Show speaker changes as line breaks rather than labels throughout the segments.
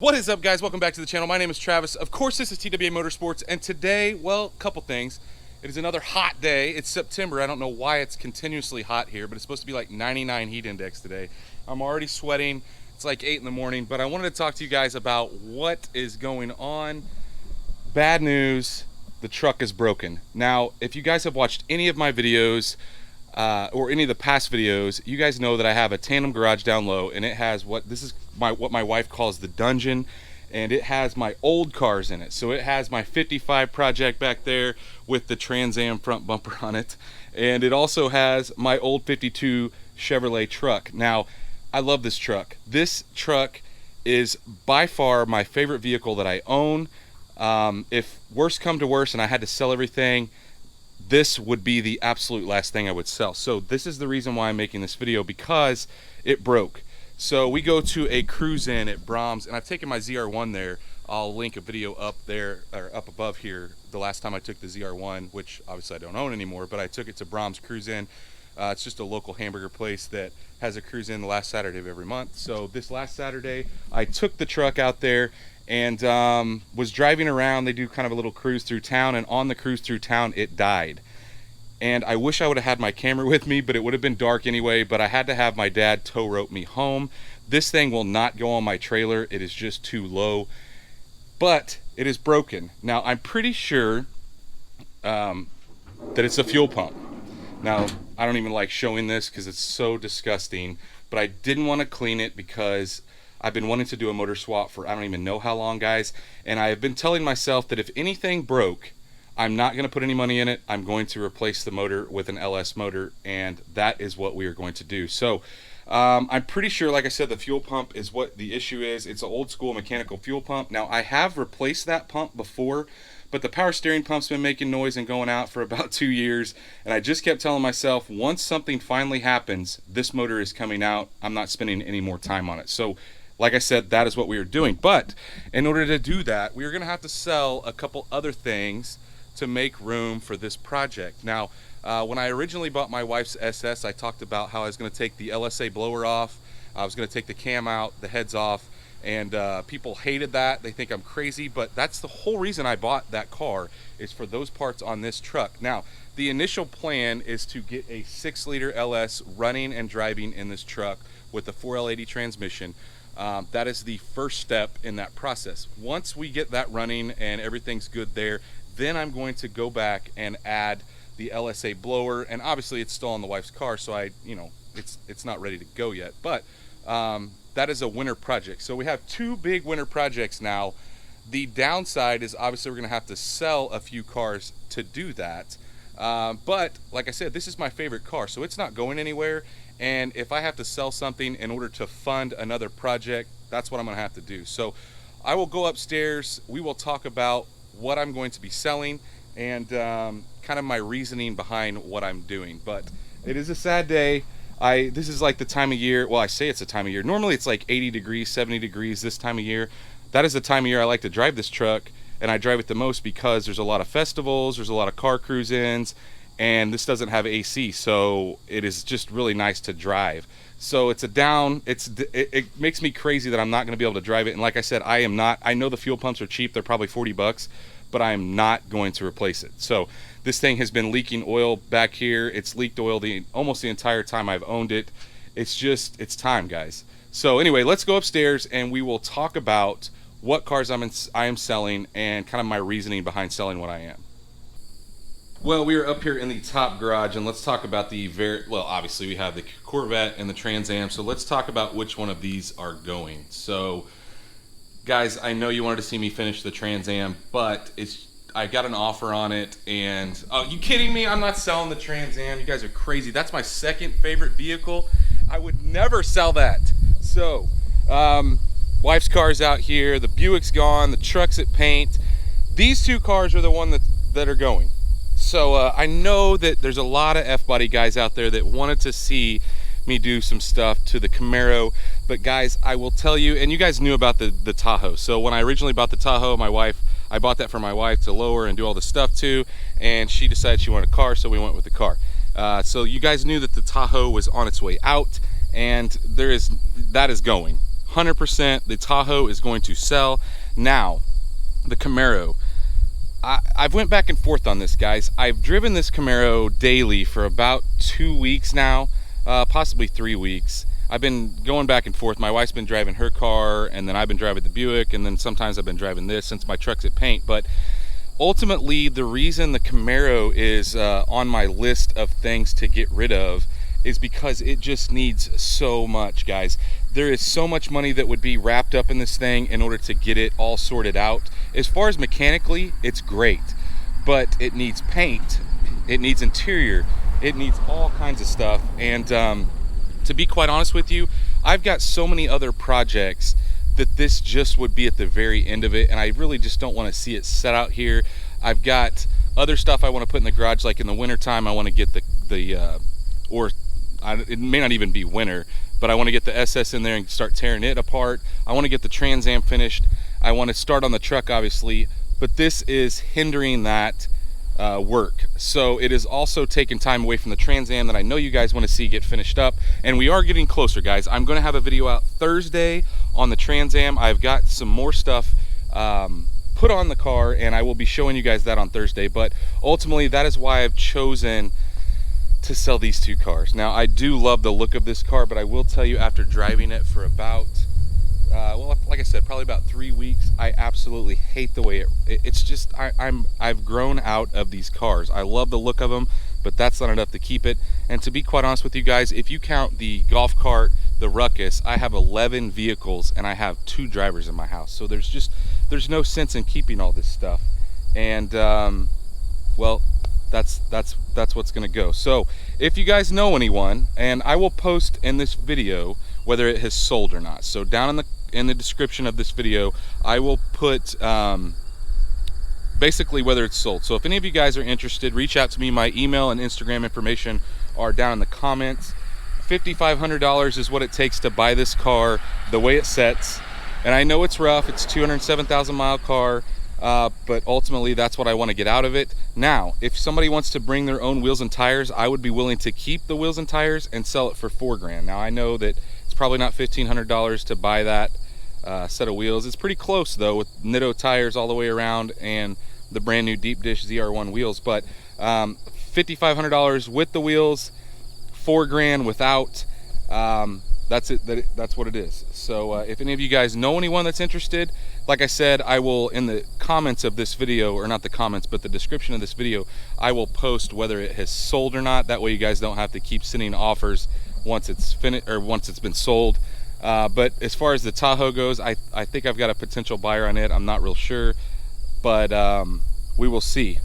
What is up, guys? Welcome back to the channel. My name is Travis. Of course, this is TWA Motorsports, and today, well, a couple things. It is another hot day. It's September. I don't know why it's continuously hot here, but it's supposed to be like 99 heat index today. I'm already sweating. It's like 8 in the morning, but I wanted to talk to you guys about what is going on. Bad news, the truck is broken. Now, if you guys have watched any of my videos, or any of the past videos, you guys know that I have a tandem garage down low, and it has what my wife calls the dungeon, and it has my old cars in it. So it has my 55 project back there with the Trans Am front bumper on it, and it also has my old 52 Chevrolet truck. Now, I love this truck. This truck is by far my favorite vehicle that I own. If worse come to worse and I had to sell everything, this would be the absolute last thing I would sell. So this is the reason why I'm making this video, because it broke. So we go to a cruise in at Brahms, and I've taken my ZR1 there. I'll link a video up there, or up above here, the last time I took the ZR1, which obviously I don't own anymore, but I took it to Brahms Cruise In. It's just a local hamburger place that has a cruise in the last Saturday of every month. So this last Saturday, I took the truck out there and was driving around. They do kind of a little cruise through town, and on the cruise through town, it died. And I wish I would have had my camera with me, but it would have been dark anyway. But I had to have my dad tow rope me home. This thing will not go on my trailer. It is just too low, but it is broken. Now, I'm pretty sure that it's a fuel pump. Now, I don't even like showing this because it's so disgusting, but I didn't want to clean it because I've been wanting to do a motor swap for I don't even know how long, guys. And I have been telling myself that if anything broke, I'm not going to put any money in it. I'm going to replace the motor with an LS motor, and that is what we are going to do. So I'm pretty sure, like I said, the fuel pump is what the issue is. It's an old school mechanical fuel pump. Now, I have replaced that pump before, but the power steering pump's been making noise and going out for about 2 years, and I just kept telling myself, once something finally happens, this motor is coming out. I'm not spending any more time on it. So like I said, that is what we are doing. But in order to do that, we are going to have to sell a couple other things to make room for this project. Now, when I originally bought my wife's SS, I talked about how I was going to take the LSA blower off. I was going to take the cam out, the heads off, and people hated that. They think I'm crazy, but that's the whole reason I bought that car, is for those parts on this truck. Now, the initial plan is to get a 6-liter LS running and driving in this truck with a 4L80 transmission. That is the first step in that process. Once we get that running and everything's good there, then I'm going to go back and add the LSA blower, and obviously it's still on the wife's car, so it's not ready to go yet. But that is a winter project. So we have 2 big winter projects now. The downside is obviously we're going to have to sell a few cars to do that. But like I said, this is my favorite car, so it's not going anywhere. And if I have to sell something in order to fund another project, that's what I'm going to have to do. So I will go upstairs. We will talk about what I'm going to be selling and kind of my reasoning behind what I'm doing. But it is a sad day. This is like the time of year, well, I say it's the time of year. Normally it's like 80 degrees, 70 degrees this time of year. That is the time of year I like to drive this truck, and I drive it the most because there's a lot of festivals, there's a lot of car cruise-ins, and this doesn't have AC, so it is just really nice to drive. So it's a down, it makes me crazy that I'm not going to be able to drive it. And like I said, I know the fuel pumps are cheap, they're probably 40 bucks, but I am not going to replace it. So this thing has been leaking oil back here. It's leaked oil almost the entire time I've owned it. It's time, guys. So anyway, let's go upstairs and we will talk about what cars I am selling and kind of my reasoning behind selling what I am. Well, we are up here in the top garage, and let's talk about obviously we have the Corvette and the Trans Am, so let's talk about which one of these are going. So, guys, I know you wanted to see me finish the Trans Am, but I got an offer on it, and, oh, you kidding me? I'm not selling the Trans Am. You guys are crazy. That's my second favorite vehicle. I would never sell that. So, wife's car's out here, the Buick's gone, the truck's at paint. These 2 cars are the one that are going. So I know that there's a lot of F-body guys out there that wanted to see me do some stuff to the Camaro, but guys, I will tell you, and you guys knew about the Tahoe. So when I originally bought the Tahoe, I bought that for my wife to lower and do all the stuff to, and she decided she wanted a car, so we went with the car. So you guys knew that the Tahoe was on its way out, and that is going. 100% the Tahoe is going to sell. Now, the Camaro. I've went back and forth on this, guys. I've driven this Camaro daily for about 2 weeks now, possibly 3 weeks. I've been going back and forth. My wife's been driving her car, and then I've been driving the Buick, and then sometimes I've been driving this since my truck's at paint. But ultimately, the reason the Camaro is on my list of things to get rid of is because it just needs so much, guys. There is so much money that would be wrapped up in this thing in order to get it all sorted out. As far as mechanically, it's great, but it needs paint, it needs interior, it needs all kinds of stuff. And to be quite honest with you, I've got so many other projects that this just would be at the very end of it, and I really just don't want to see it set out here. I've got other stuff I want to put in the garage, like in the wintertime I want to get it may not even be winter, but I want to get the SS in there and start tearing it apart. I want to get the Trans Am finished. I want to start on the truck, obviously, but this is hindering that work. So it is also taking time away from the Trans Am that I know you guys want to see get finished up, and we are getting closer, guys. I'm going to have a video out Thursday on the Trans Am. I've got some more stuff put on the car, and I will be showing you guys that on Thursday. But ultimately, that is why I've chosen to sell these two cars. Now, I do love the look of this car, but I will tell you, after driving it for about well, like I said, probably about 3 weeks, I absolutely hate the way it's just, I've grown out of these cars. I love the look of them, but that's not enough to keep it. And to be quite honest with you guys, if you count the golf cart, the Ruckus, I have 11 vehicles and I have 2 drivers in my house. So there's no sense in keeping all this stuff. And well, that's what's gonna go. So if you guys know anyone, and I will post in this video whether it has sold or not. So down in the description of this video, I will put basically whether it's sold. So if any of you guys are interested, reach out to me. My email and Instagram information are down in the comments. $5,500 is what it takes to buy this car the way it sets. And I know it's rough, it's 207,000 mile car, but ultimately that's what I want to get out of it. Now, if somebody wants to bring their own wheels and tires, I would be willing to keep the wheels and tires and sell it for $4 grand. Now, I know that it's probably not $1,500 to buy that set of wheels. It's pretty close though, with Nitto tires all the way around and the brand new deep dish ZR1 wheels. But $5,500 with the wheels, $4 grand without. That's it. That's what it is. So if any of you guys know anyone that's interested, like I said, I will, in the comments of this video, or not the comments, but the description of this video, I will post whether it has sold or not. That way you guys don't have to keep sending offers once it's finished or once it's been sold. But as far as the Tahoe goes, I think I've got a potential buyer on it. I'm not real sure, but we will see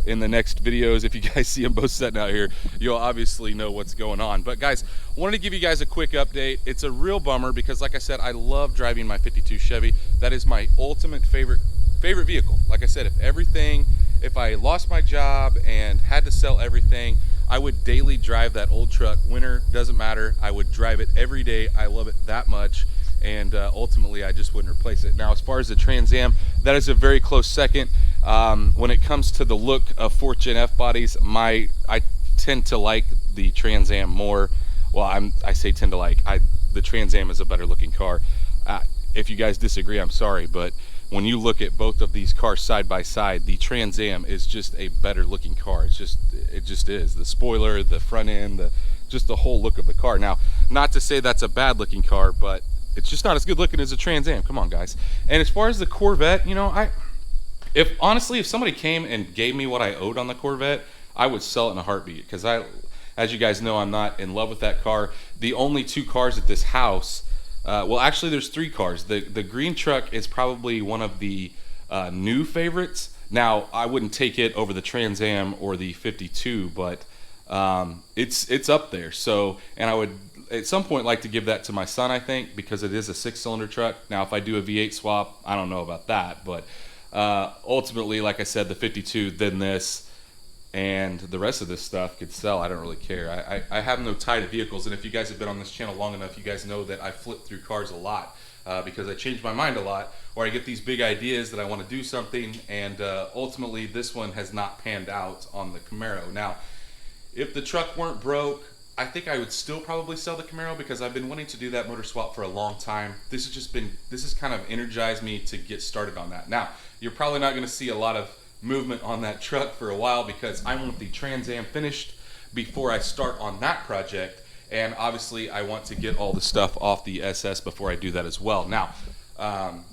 in the next videos. If you guys see them both sitting out here, you'll obviously know what's going on. But guys, wanted to give you guys a quick update. It's a real bummer because, like I said, I love driving my 52 Chevy. That is my ultimate favorite vehicle. Like I said, if I lost my job and had to sell everything, I would daily drive that old truck. Winter, doesn't matter, I would drive it every day. I love it that much, and ultimately I just wouldn't replace it. Now, as far as the Trans Am, that is a very close second. When it comes to the look of 4th Gen F bodies, I tend to like the Trans Am more. Well, I say tend to like, the Trans Am is a better looking car. If you guys disagree, I'm sorry, but when you look at both of these cars side by side, the Trans Am is just a better looking car. It just is. The spoiler, the front end, just the whole look of the car. Now, not to say that's a bad looking car, but it's just not as good looking as a Trans Am. Come on, guys. And as far as the Corvette, you know, if somebody came and gave me what I owed on the Corvette, I would sell it in a heartbeat, because as you guys know, I'm not in love with that car. The only 2 cars at this house, well, actually there's 3 cars. The green truck is probably one of the new favorites. Now, I wouldn't take it over the Trans Am or the 52, but it's up there. So, and I would at some point like to give that to my son, I think, because it is a 6-cylinder truck. Now, if I do a V8 swap, I don't know about that, but ultimately, like I said, the 52, then this, and the rest of this stuff could sell. I don't really care. I have no tie to vehicles, and if you guys have been on this channel long enough, you guys know that I flip through cars a lot, because I change my mind a lot, or I get these big ideas that I want to do something, and ultimately this one has not panned out on the Camaro. Now, if the truck weren't broke, I think I would still probably sell the Camaro because I've been wanting to do that motor swap for a long time. This has kind of energized me to get started on that. Now, you're probably not going to see a lot of movement on that truck for a while because I want the Trans Am finished before I start on that project, and obviously I want to get all the stuff off the SS before I do that as well. Now,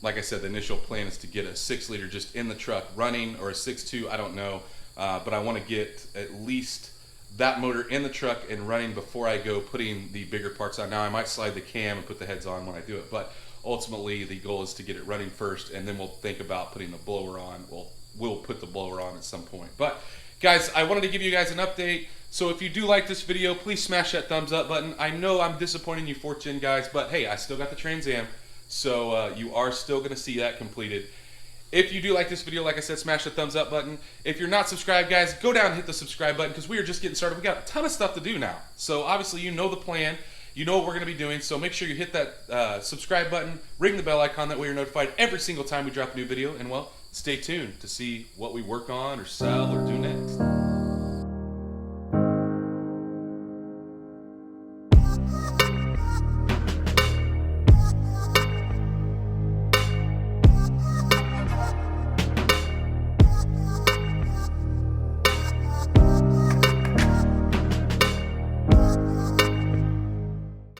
like I said, the initial plan is to get a 6-liter just in the truck running, or a 6.2, I don't know, but I want to get at least that motor in the truck and running before I go putting the bigger parts on. Now I might slide the cam and put the heads on when I do it, but ultimately the goal is to get it running first, and then we'll think about putting the blower on. We'll put the blower on at some point. But guys, I wanted to give you guys an update. So if you do like this video, please smash that thumbs up button. I know I'm disappointing you 4th gen guys, but hey, I still got the Trans Am, so you are still going to see that completed. If you do like this video, like I said, smash the thumbs up button. If you're not subscribed, guys, go down and hit the subscribe button because we are just getting started. We got a ton of stuff to do now. So obviously you know the plan. You know what we're going to be doing. So make sure you hit that subscribe button, ring the bell icon. That way you're notified every single time we drop a new video. And, well, stay tuned to see what we work on or sell or do next.